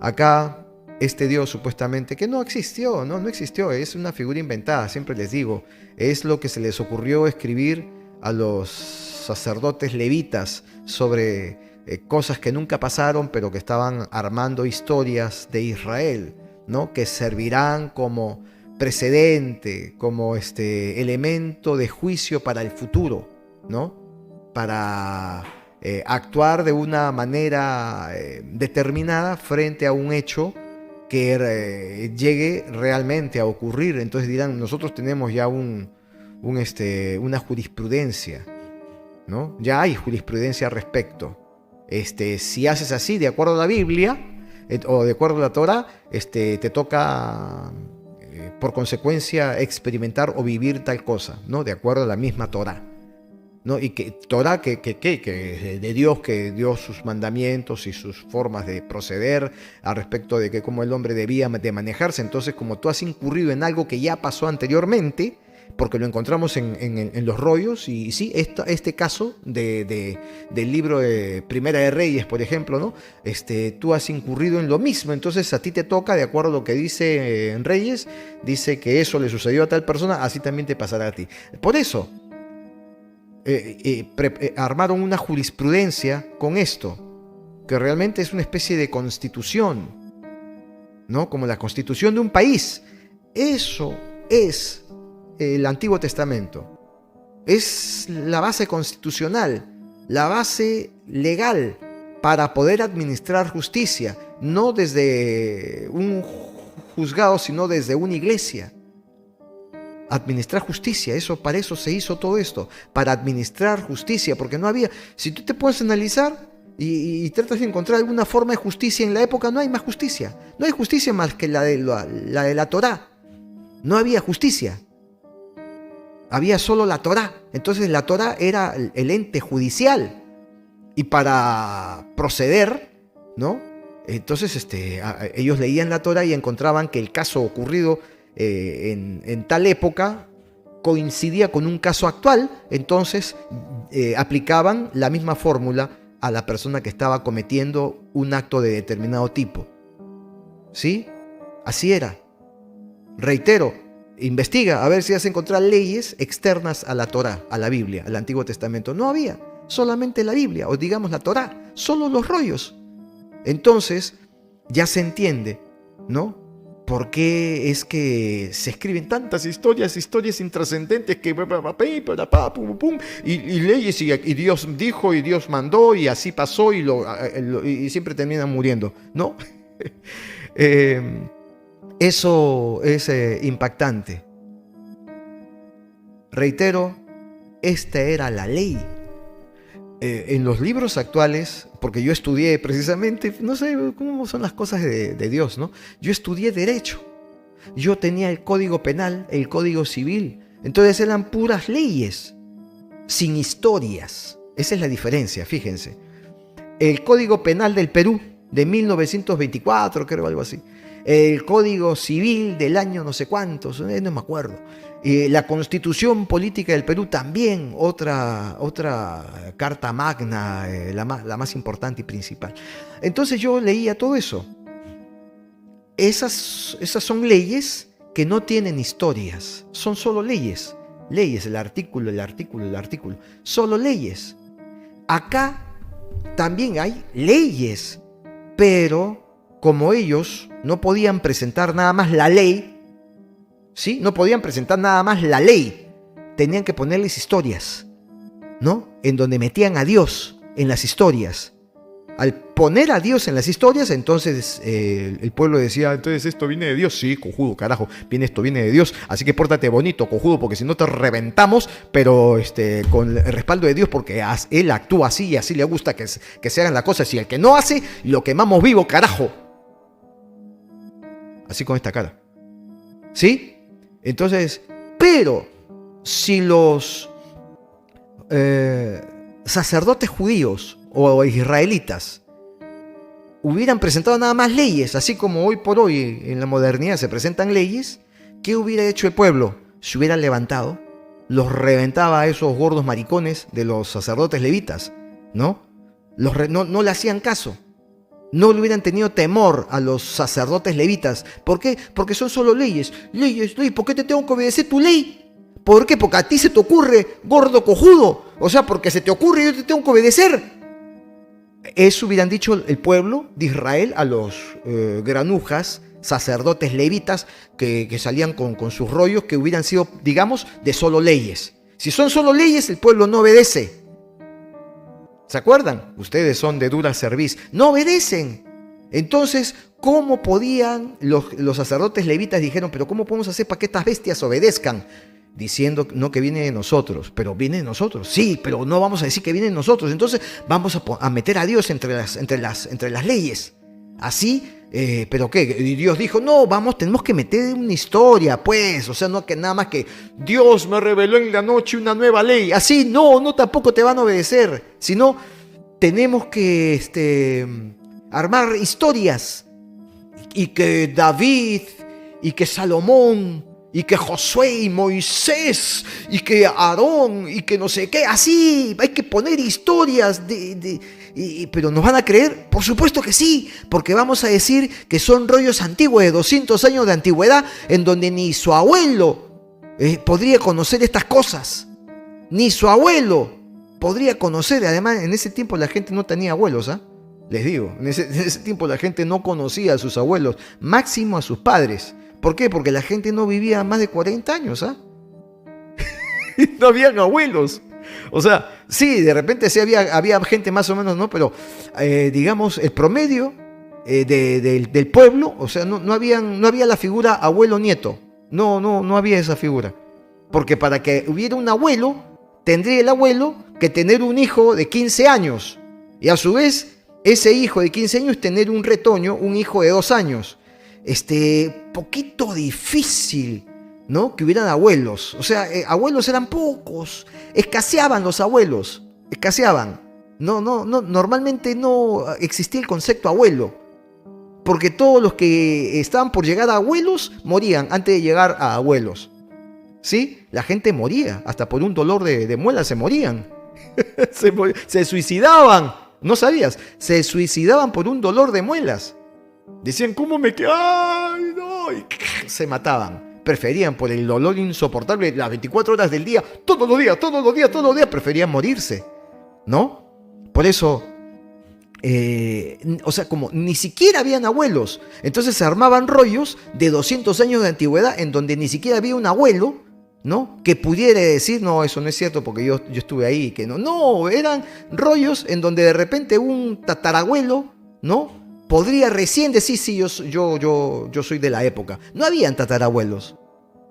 Acá, este Dios supuestamente, que no existió, no existió, es una figura inventada, siempre les digo, es lo que se les ocurrió escribir a los sacerdotes levitas sobre cosas que nunca pasaron, pero que estaban armando historias de Israel, ¿no? Que servirán como precedente, como elemento de juicio para el futuro, ¿no? Para actuar de una manera determinada frente a un hecho que llegue realmente a ocurrir. Entonces dirán, nosotros tenemos ya una jurisprudencia, ¿no? Ya hay jurisprudencia al respecto. Si haces así, de acuerdo a la Biblia, o de acuerdo a la Torah, te toca, por consecuencia, experimentar o vivir tal cosa, ¿no? De acuerdo a la misma Torah, ¿no? Y que Torah que de Dios, que dio sus mandamientos y sus formas de proceder al respecto de que cómo el hombre debía de manejarse. Entonces, como tú has incurrido en algo que ya pasó anteriormente, porque lo encontramos en los rollos, y sí, este caso del libro de Primera de Reyes, por ejemplo, ¿no? Tú has incurrido en lo mismo, entonces a ti te toca, de acuerdo a lo que dice en Reyes, dice que eso le sucedió a tal persona, así también te pasará a ti. Por eso, armaron una jurisprudencia con esto, que realmente es una especie de constitución, ¿no? Como la constitución de un país. Eso es el Antiguo Testamento. Es la base constitucional, la base legal para poder administrar justicia, no desde un juzgado, sino desde una iglesia. Administrar justicia, para eso se hizo todo esto, para administrar justicia, porque no había, si tú te puedes analizar y tratas de encontrar alguna forma de justicia en la época, no hay más justicia, no hay justicia más que la de la Torá, no había justicia, había solo la Torá. Entonces la Torá era el ente judicial, y para proceder, ¿no? Entonces ellos leían la Torá y encontraban que el caso ocurrido en tal época coincidía con un caso actual, entonces aplicaban la misma fórmula a la persona que estaba cometiendo un acto de determinado tipo. ¿Sí? Así era. Reitero, investiga a ver si has encontrado leyes externas a la Torá, a la Biblia, al Antiguo Testamento. No había, solamente la Biblia, o digamos la Torá, solo los rollos. Entonces ya se entiende, ¿no? ¿Por qué es que se escriben tantas historias intrascendentes que y leyes y Dios dijo y Dios mandó y así pasó y siempre terminan muriendo, ¿no? Eso es impactante. Reitero, esta era la ley. En los libros actuales, porque yo estudié precisamente, no sé cómo son las cosas de Dios, ¿no? Yo estudié Derecho. Yo tenía el Código Penal, el Código Civil. Entonces eran puras leyes, sin historias. Esa es la diferencia, fíjense. El Código Penal del Perú, de 1924, creo, algo así. El Código Civil del año no sé cuántos, no me acuerdo. La Constitución Política del Perú también, otra carta magna, la más importante y principal. Entonces yo leía todo eso. Esas son leyes que no tienen historias, son solo leyes. Leyes, el artículo, solo leyes. Acá también hay leyes, pero como ellos no podían presentar nada más la ley, ¿sí? No podían presentar nada más la ley, tenían que ponerles historias, ¿no? En donde metían a Dios en las historias. Al poner a Dios en las historias, entonces el pueblo decía, entonces esto viene de Dios. Sí, cojudo, carajo, esto viene de Dios, así que pórtate bonito, cojudo, porque si no te reventamos, pero con el respaldo de Dios, porque Él actúa así y así le gusta que se hagan las cosas, y el que no hace, lo quemamos vivo, carajo. Así con esta cara. ¿Sí? Entonces, pero si los sacerdotes judíos o israelitas hubieran presentado nada más leyes, así como hoy por hoy en la modernidad se presentan leyes, ¿qué hubiera hecho el pueblo? Se hubiera levantado, los reventaba a esos gordos maricones de los sacerdotes levitas, ¿no? No le hacían caso. No le hubieran tenido temor a los sacerdotes levitas. ¿Por qué? Porque son solo leyes. Leyes. ¿Por qué te tengo que obedecer tu ley? ¿Por qué? Porque a ti se te ocurre, gordo cojudo. O sea, porque se te ocurre y yo te tengo que obedecer. Eso hubieran dicho el pueblo de Israel a los granujas, sacerdotes levitas que salían con sus rollos, que hubieran sido, digamos, de solo leyes. Si son solo leyes, el pueblo no obedece. ¿Se acuerdan? Ustedes son de dura cerviz. No obedecen. Entonces, ¿cómo podían los sacerdotes levitas? Dijeron, pero ¿cómo podemos hacer para que estas bestias obedezcan? Diciendo, no, que viene de nosotros. Pero viene de nosotros. Sí, pero no vamos a decir que viene de nosotros. Entonces vamos a meter a Dios entre las leyes. Así, ¿pero qué? Y Dios dijo, no, tenemos que meter una historia, pues. O sea, no que nada más que Dios me reveló en la noche una nueva ley. Así, no, tampoco te van a obedecer. Sino, tenemos que armar historias. Y que David, y que Salomón, y que Josué y Moisés, y que Aarón, y que no sé qué. Así, hay que poner historias pero ¿nos van a creer? Por supuesto que sí, porque vamos a decir que son rollos antiguos de 200 años de antigüedad en donde ni su abuelo podría conocer estas cosas. Ni su abuelo podría conocer. Además, en ese tiempo la gente no tenía abuelos, ¿ah? Les digo, en ese tiempo la gente no conocía a sus abuelos, máximo a sus padres. ¿Por qué? Porque la gente no vivía más de 40 años, ¿ah? No habían abuelos. O sea, sí, de repente sí había gente más o menos, ¿no? Pero, digamos, el promedio del pueblo, o sea, no había la figura abuelo-nieto. No había esa figura. Porque para que hubiera un abuelo, tendría el abuelo que tener un hijo de 15 años. Y a su vez, ese hijo de 15 años tener un retoño, un hijo de 2 años. Poquito difícil, ¿no? Que hubieran abuelos. O sea, abuelos eran pocos. Escaseaban los abuelos. Escaseaban. No, normalmente no existía el concepto abuelo. Porque todos los que estaban por llegar a abuelos morían antes de llegar a abuelos. ¿Sí? La gente moría. Hasta por un dolor de muelas se morían. Se suicidaban. ¿No sabías? Se suicidaban por un dolor de muelas. Decían, ¿cómo me quedo? ¡Ay, no! Y se mataban. Preferían por el dolor insoportable las 24 horas del día, todos los días, preferían morirse, ¿no? Por eso, o sea, como ni siquiera habían abuelos, entonces se armaban rollos de 200 años de antigüedad en donde ni siquiera había un abuelo, ¿no? Que pudiera decir, no, eso no es cierto porque yo estuve ahí, que no. No, eran rollos en donde de repente un tatarabuelo, ¿no? Podría recién decir, sí, yo soy de la época. No habían tatarabuelos.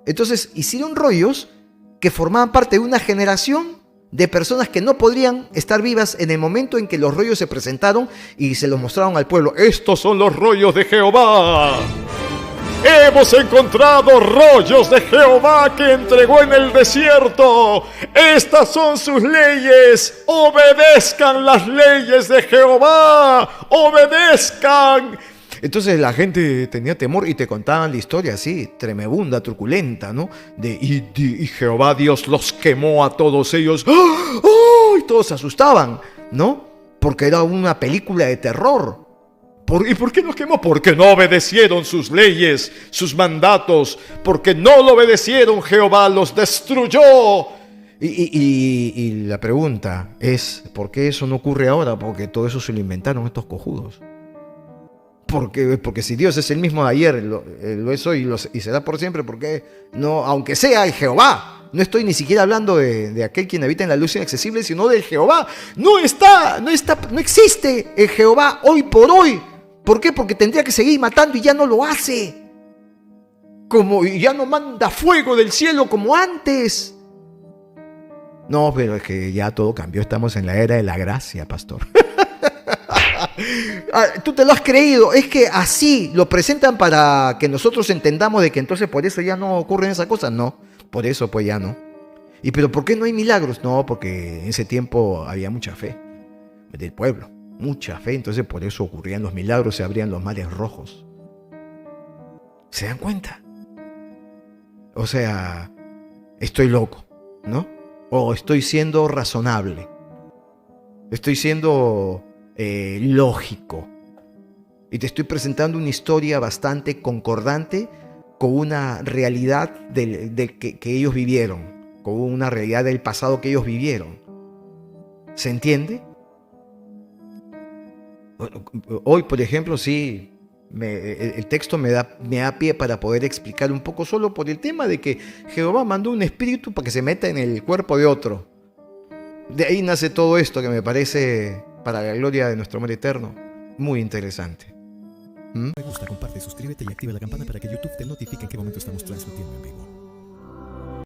Entonces hicieron rollos que formaban parte de una generación de personas que no podrían estar vivas en el momento en que los rollos se presentaron y se los mostraron al pueblo. Estos son los rollos de Jehová. Hemos encontrado rollos de Jehová que entregó en el desierto. Estas son sus leyes. Obedezcan las leyes de Jehová. Obedezcan. Entonces la gente tenía temor y te contaban la historia así, tremebunda, truculenta, ¿no? Y Jehová Dios los quemó a todos ellos. ¡Oh! Y todos se asustaban, ¿no? Porque era una película de terror. ¿Y por qué los quemó? Porque no obedecieron sus leyes, sus mandatos. Porque no lo obedecieron, Jehová los destruyó. Y la pregunta es, ¿por qué eso no ocurre ahora? Porque todo eso se lo inventaron estos cojudos. Porque si Dios es el mismo de ayer, lo es hoy y será por siempre, ¿por qué no? Aunque sea el Jehová. No estoy ni siquiera hablando de aquel quien habita en la luz inaccesible, sino del Jehová. No existe el Jehová hoy por hoy. ¿Por qué? Porque tendría que seguir matando y ya no lo hace. Y ya no manda fuego del cielo como antes. No, pero es que ya todo cambió. Estamos en la era de la gracia, pastor. Tú te lo has creído. Es que así lo presentan para que nosotros entendamos de que entonces por eso ya no ocurren esas cosas. No, por eso pues ya no. ¿Pero por qué no hay milagros? No, porque en ese tiempo había mucha fe del pueblo. Mucha fe, entonces por eso ocurrían los milagros, se abrían los mares rojos. ¿Se dan cuenta? O sea, estoy loco, ¿no? O estoy siendo razonable. Estoy siendo lógico. Y te estoy presentando una historia bastante concordante con una realidad que ellos vivieron, con una realidad del pasado que ellos vivieron. ¿Se entiende? Hoy, por ejemplo, sí, el texto me da pie para poder explicar un poco, solo por el tema de que Jehová mandó un espíritu para que se meta en el cuerpo de otro. De ahí nace todo esto que me parece, para la gloria de nuestro amor eterno, muy interesante. Me gusta, comparte, suscríbete y activa la campana para que YouTube te notifique en qué momento estamos transmitiendo en vivo.